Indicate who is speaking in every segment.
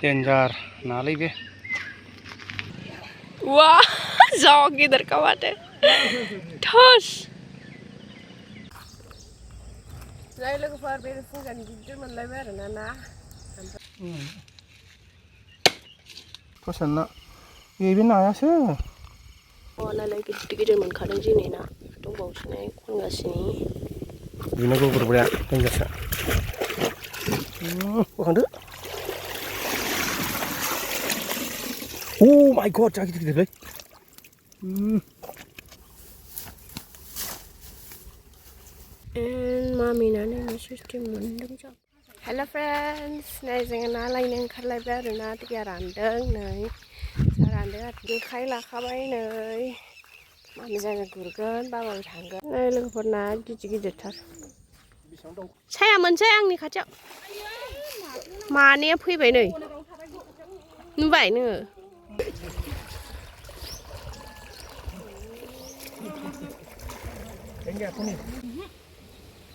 Speaker 1: डेन्जार नालै बे
Speaker 2: wah jauh गिदिर kawaटे थोस जाय लोगोफोर बे फुंजानि गिदिर मोनलायबाय आरोना ना
Speaker 1: थोसना बेबो नायासो
Speaker 2: नालाय गिदिर गिदिर मोनखादों दिनै ना दंबावोसो खनगासिनो
Speaker 1: बिनो गुरग्राया देन्जारसो बोखांदो Oh my god, जा गिदिर गिदिरलै
Speaker 2: मामिनानै मा सिस्टेम मोनदों जों हेल' फ्रेन्ड्स नै जोङो ना लायनो ओंखारलायबाय आरो ना दैया रानदों नै जा रानदों आरो जेखाइ लाखाबाय नै मामि जानो गुरगोन बाबाबो थांगोन नै लोगोफोर ना गिदिर गिदिरथार साया मोनसै आंनि खाथियाव मानैया फैबाय नै नुबाय नोङो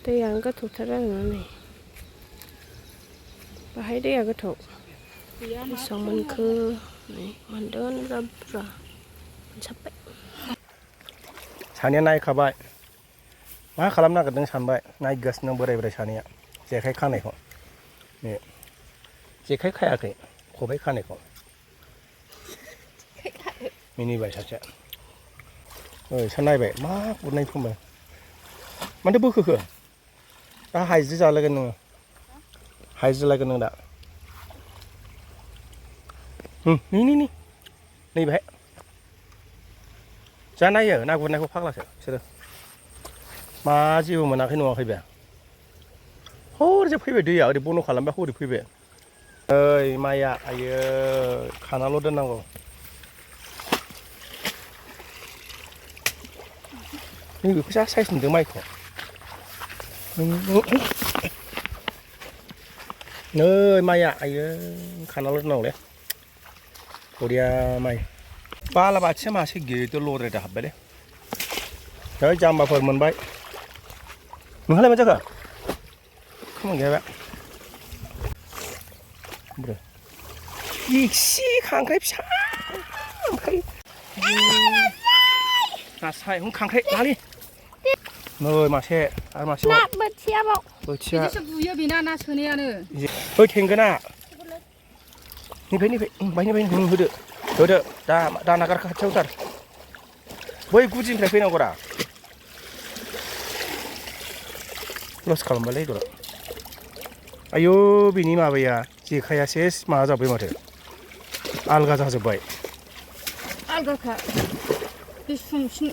Speaker 2: दैयानो गोथौथार आरोना नै बाहाय दैया गोथौ बेसेबां मोनखो नै मोनदों बुरजा मोनसाबबाय
Speaker 1: सानैया नायखाबाय मा खालामनो नागिरदों सानबाय नायगासिनो बोराय बोराय सानैया जेखाइ खानायखौ नै जेखाइ खायाखै खबाइ खानायखौ मिनिबाय सासेया ओइसा नायबाय मा गुरनाय खोमबाय माथो बोखोखो दा हायज्रि जालायगोन नोङो हायज्रि जालायगोन नों दा नैबेहाय जा नायो ना गुरनायखौ फाग्लासो बिसोरो मा जेबो मोनाखै नुवाखै बे हरैजा फैबाय दैया ओरै बन्द' खालामबाय हरै फैबाय ओइ माइया आयो खानाल' दोननांगौ नैबेखौ जा साइज नुदों माइखौ नै माइया आयो खानाल' दोननांगौलै बरिया माइ बालाबाथिया मासे गिदिर लद्रायदा हाबबायलै है जाम्बाफोर मोनबाय नोंहालाय मा जाखो खामानि गैया बे इसे खांख्राइ फिसा ओमफ्राय नास्राय खांख्राइ लालै नै मासे आरो मासे
Speaker 2: बोथियाबाव
Speaker 3: बिदिसो बुयो बेना ना सोनायानो
Speaker 1: ओइ थेंगोना निफ्राय होदो दा नागार खाथियावथार बै गुदिनिफ्राय फैनांगौरा लस खालामबायलै दर आयौ बिनि माबाया जेखाइया सेस माबा जाबाय माथो आलगा जाजोब्बाय
Speaker 3: आलगाखा बे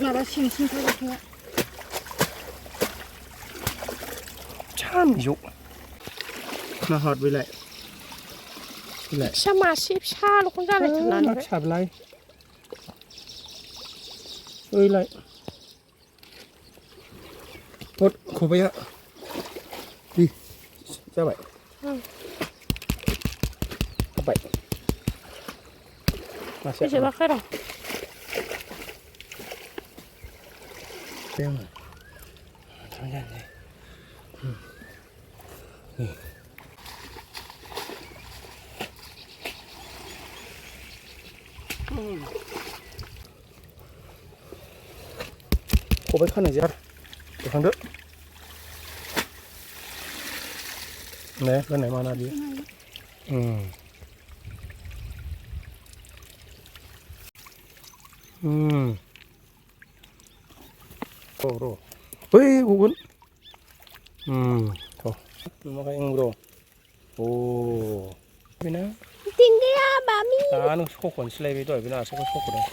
Speaker 3: माबा सिंसिंखा जेखाइया
Speaker 1: मिजौ नाहर बेलाय
Speaker 2: फिसा मासे फिसाल'खौनो जालायथारनानै
Speaker 1: फिसाब्लाय ओइलाय हद खबाइया दे जाबाय हाब्बाय मासे
Speaker 2: जोबाखै र'
Speaker 1: खबाइ खानाय जार बोखांदो ने होनाय माना बियो र' बै गगोन थ' नुमाखै र' बेना
Speaker 2: टिंगिया बामि
Speaker 1: दा नों सख'नोसैलाय बे दहाय बे नास्रायखौ सख'दों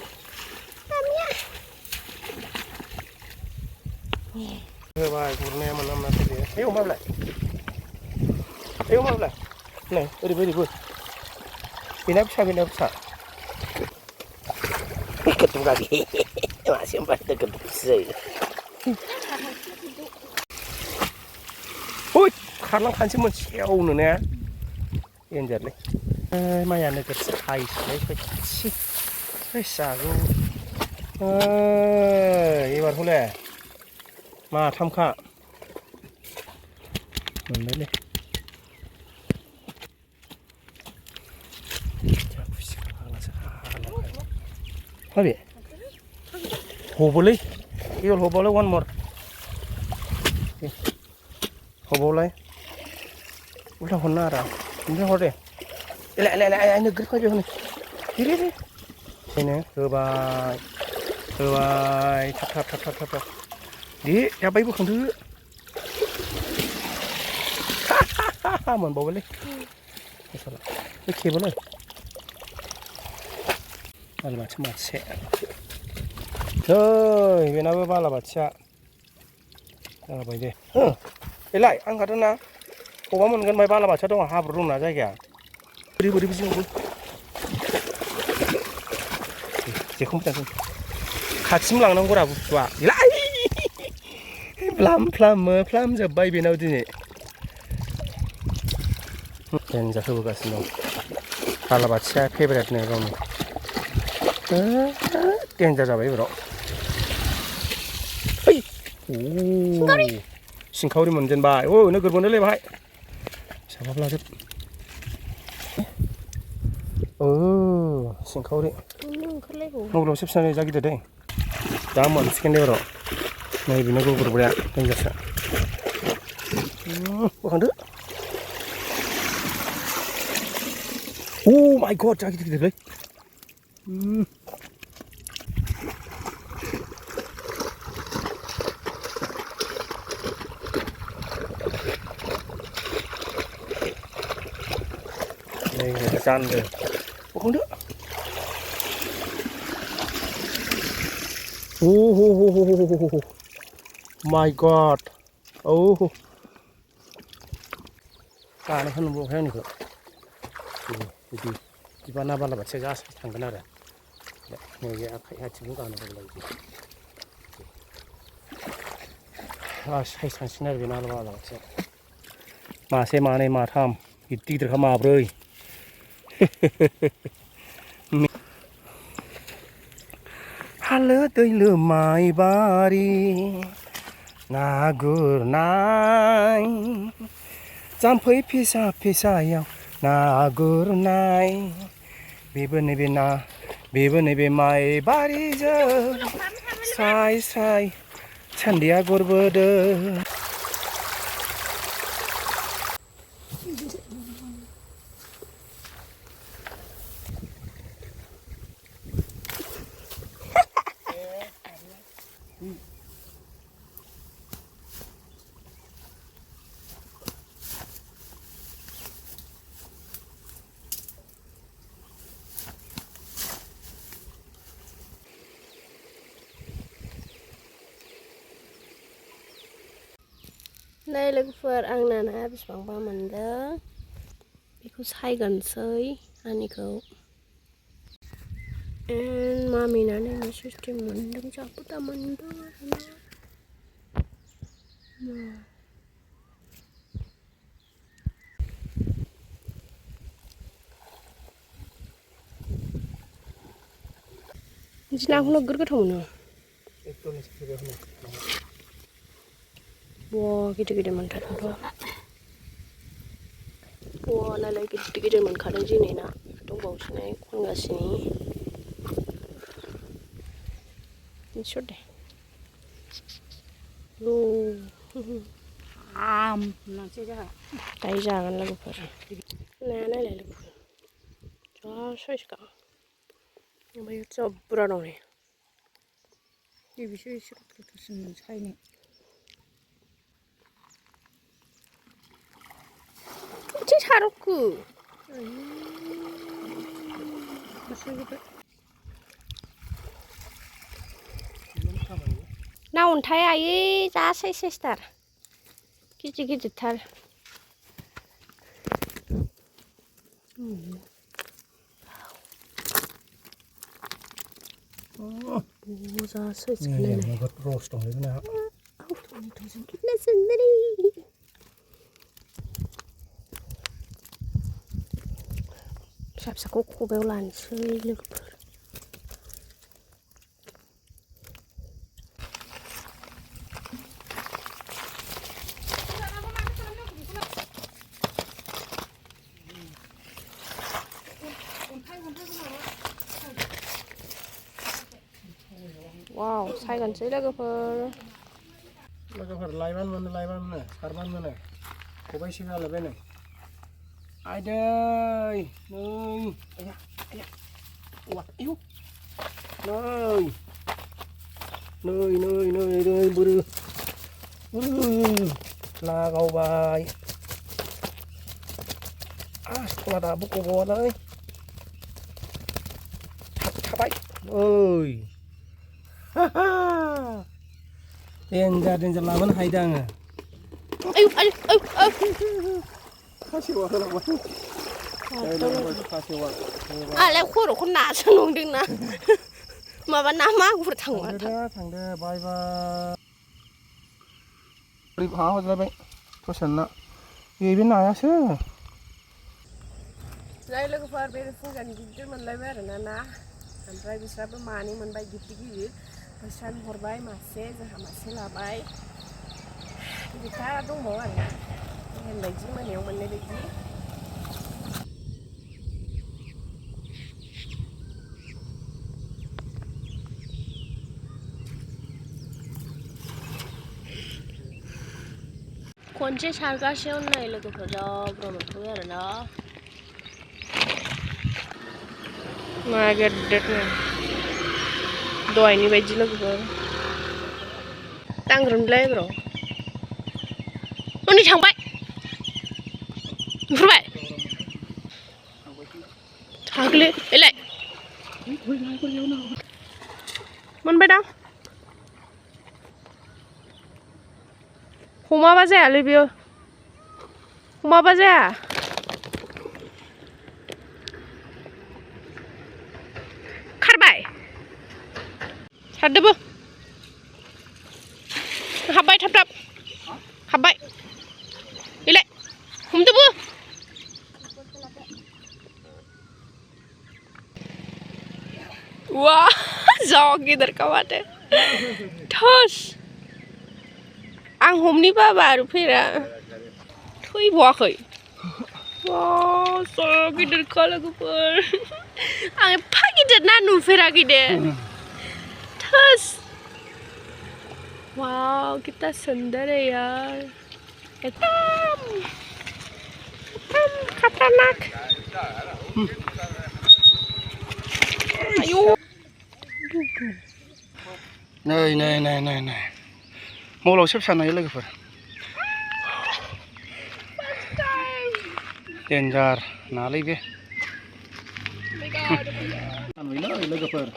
Speaker 1: होबाय गुरनाया मोना मोनाखै बे ओइ अमाब्लाय नै ओरैबो बेना फिसा kedua lagi masih empat kedua जायो Ui, खारलां खानसै मोनसेयावनो ने देन्जारलै माइया नोगोर साइसलाय सयथि जागौ एबार हले माथामखा मोनबायलै माबे हबोलै इयल हबावलाय वान मर हबावलाय उल्था हरना आरो ओमफ्राय हर दे एलाय एलाय एलाय नोगोर फैबाय हनै रे रे बेनो होबाय होबाय थाब थाब थाब थाब थाब थाब दे जाबाय बोखांदो मोनबावबायलै बे खेबोलै बालाबाथिया मासे नै बेनाबो बालाबाथिया जाबाय दे एलाय आं खादों ना बबा मोनगोन बाय बालाबाथिया दङ हाब्रु दंना जायगाया बोरै बोरै बिदिनोबो जेखौ मोजां खाथिसिम लांनांगौरा बुस्थुआ एलाय फ्लाम फ्लाम फ्लाम जोब्बाय बेनाव दिनै देन्जार होबोगासिनो दं बालाबाथिया फेभरेटनो गावनि देन्जार जाबाय एबाराव सिंखावरि मोनजेनबाय नोगोर मोनोलै बाहाय साबाब लाजोब सिंखावरि मबाइलावसो फिसा जा गिदिर दै दा मोनसिगोन दे एबाराव नैबेनो गुग्रुबग्राया देन्जारसो बोखांदो माय गड जा गिदिर गिदिरलै जानदो बोखांदो माय गड गानो होनबावहाय आंनिखौ बिदि बिदिबा ना बालाबाथिया गासै थांगोन आरो नैबे आखाइ आथिंखौ गानो होनबाय बिदि साइज थांसिगोन आरो बे ना बालाबाथिया मासे मानै माथाम गिदिर गिदिरखा माब्रै हालो दैलो माइबारि ना गुरनाय जाम्फै फिसा फिसायाव ना गुरनाय बेबो नैबे माइबारिजों स्राय स्राय सान्दिया गुरबोदों
Speaker 2: नै लोगोफोर आंना नाया बेसेबांबा मोनदों बेखौ सायगोनसै आंनिखौ मामिना नायनो सिस्टेम मोनदों जाबो दा मोनदों बिदि नाखौ नोगोर गोथाव मोनो गिदिर गिदिर मोनथारदोंथ' नालाय गिदिर गिदिर मोनखादों दिनै ना दंबावोसो खनगासिनो मिथियो दे दायो जागोन लोगोफोर नाया नायलाय लोगोफोर जा साइजखा ओमफ्राय जा बुरजा दं नै
Speaker 3: बिसोर एसे गोथावसिन सायनो
Speaker 2: एसे सार'खो ना अन्थाइ आयै जा साइजथार गिदिर गिदिरथार जा साइज
Speaker 1: रस दंलै ना
Speaker 2: फिसा फिसाखौ खबायाव लानोसै लोगोफोर Wow, सायगोनसै लोगोफोर
Speaker 1: लायबानो मोनो सारबानो मोनो खबाइसे गालायबाय नै आयदै नै आया आया औवा आयौ नै बोरो लागावबाय सना दाबो गबावालै थाबाय ओइ देन्जार लाबोनो हायोदा आङो खासेवा होलांबाय खासेवा
Speaker 2: आलाय खर'खौ नासो नंदोंना माबा ना मागुर
Speaker 1: थांदो बाय हरलायबाय प्रसादना बेबो नायासो
Speaker 2: जाय लोगोफोर बे फुंजानि गिदिर मोनलायबाय आरोना ना ओमफ्राय बिस्राबो मानै मोनबाय गिदिर बिस्रानो हरबाय मासे जोंहा मासे लाबाय गिदिरथा दंबावो आरोना बायदि मोनायाव मोननाय बायदि खनसे सारगासेयावनो नाय लोगोफोर जा बुरजा मोनखाबाय आरोना मा गेदेरनो दहायनि बायदि लोगोफोर दांग्रोमलाय ब्र' हनै थांबाय नुहुरबाय थागोलै एलाय मोनबायदां हमाबा जायालै बेयो हमाबा जाया खारबाय सारदोबो हाबबाय थाब हाबबाय एलाय हमदोबो वा जा गिदिरखा माथो थोस आं हमनि बाबा आरो फैरा थैबावाखै वा जा गिदिरखा लोगोफोर आं एफा गिदिर ना नुफेराखै दे थोस वाव कितना सुंदर है यार एकदम खतरनाक आयु
Speaker 1: नै मलावसो फिसा नायो लोगोफोर देन्जार नालै बे सानबायलै लोगोफोर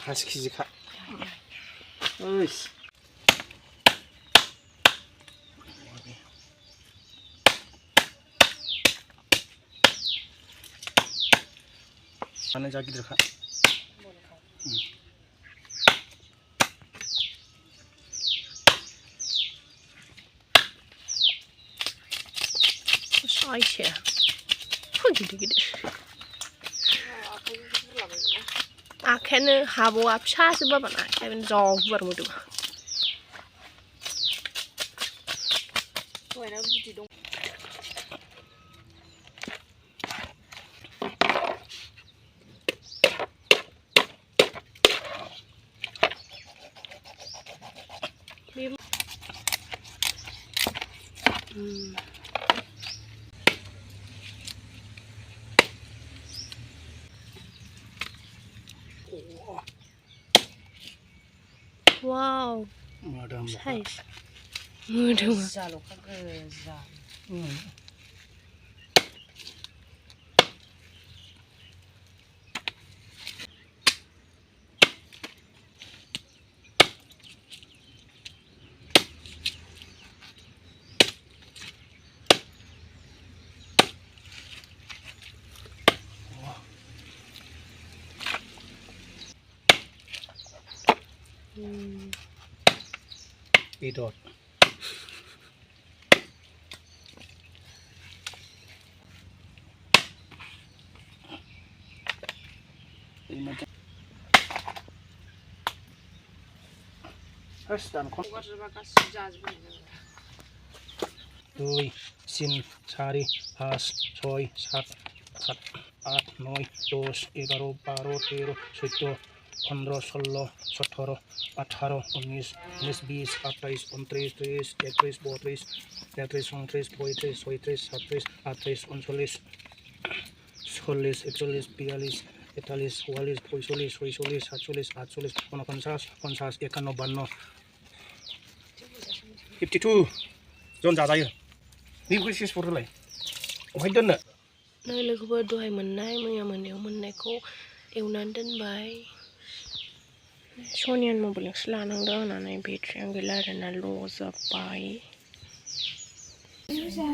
Speaker 1: खासि केजिखा माने जा गिदिरखा
Speaker 2: साइसे गिदिर आखायानो हाबावा फिसासो बाबाना आखायानो जा गुवार मोदोमा wow size
Speaker 1: Idot.
Speaker 4: 2 3 4 5 6 7 8 8 9 10 11 12 13 14 15 16 17 18 19 19 20 21 23 23 24 25 26 27 28 29 30 39 40 41 42 43 44 45 46 47 48 49 50 51 52 52 जन जाजायो बेखौ एसे सरोलाय अहाय दोननो
Speaker 2: नै लोगोफोर दहाय मोननाय मैया मोनायाव मोननायखौ एवनानै दोनबाय सनियान मबाइलजोंसो लानांदों होननानै बेटारियानो गैला आरोना ल' जाबाय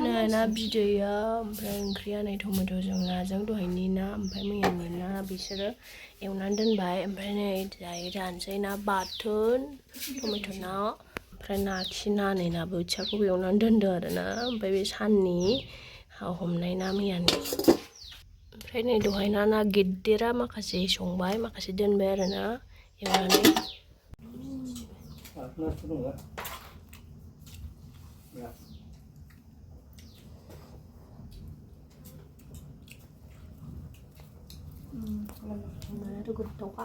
Speaker 2: नै ना बिदैया ओमफ्राय ओंख्रिया नै टमेट'जों नाजों दहायनि ना ओमफ्राय मैयानि ना बिसोरो एवनानै दोनबाय ओमफ्राय नै दायो जानोसै ना बाथोन टमेट' ना ओमफ्राय ना खि ना नै ना बोथियाखौबो एवनानै दोनदों आरोना ओमफ्राय बे साननि हमनाय ना मैयानि ओमफ्राय नै दहाय ना गिदिरा माखासे संबाय माखासे दोनबाय आरोना एवनानै मायाथ' गोथावखा